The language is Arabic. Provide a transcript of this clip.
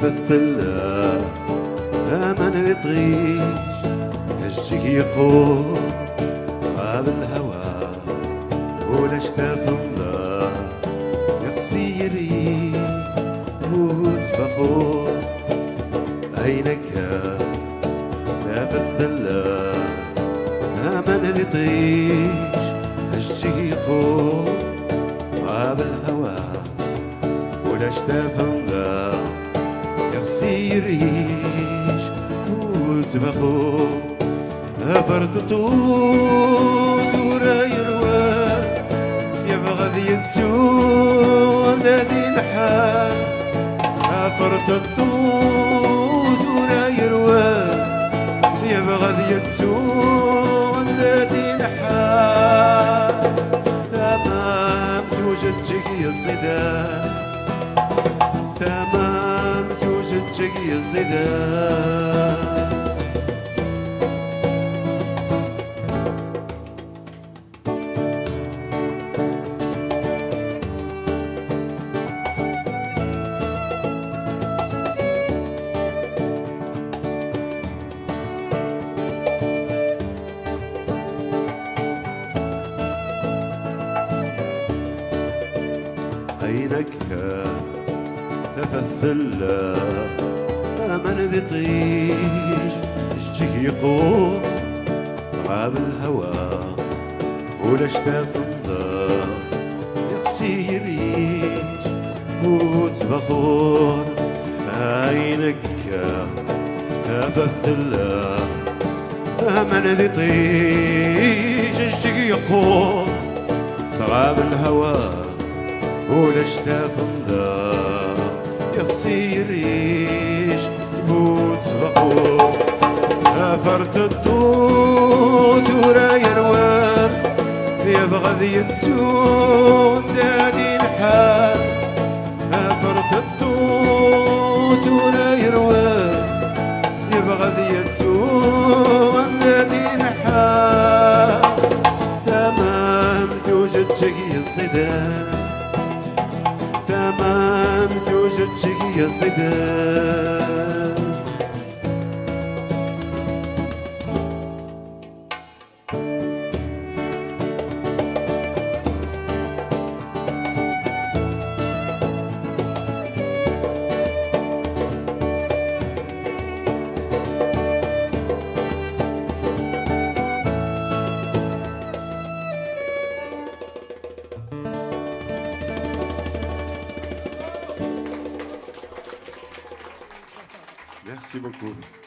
في الثلة من يطغيش هجيك يقول غاب الهوى ولا شتاف الله يقصيري وتفخور عينك في الثلة من يطغيش هجيك يقول غاب الهوى ولا شتاف الله يخسيريش وزبخو هفرت طوط ورا يروى يبغض يتسون نادي الحال هفرت الطوط ورا يروى يبغض يتسون نادي الحال تمام توجد يا الصدام تمام توجد يا الصدام عينك تفثل من ذي طيش اشتكي يقوم عاب الهوى ولا شتاف النار يقصيريش فوت بخور عينك تفثل من ذي طيش اشتكي يقوم عاب الهوى ولا شتاف الله يخسيريش بوت بخور هفرت الطوط ورا يروان يبغض يتسون دادي الحال هفرت الطوط ورا يروان يبغض يتسون دادي الحال تمام توجد شقي الصدام تمام توجد شقي الصدام Merci beaucoup.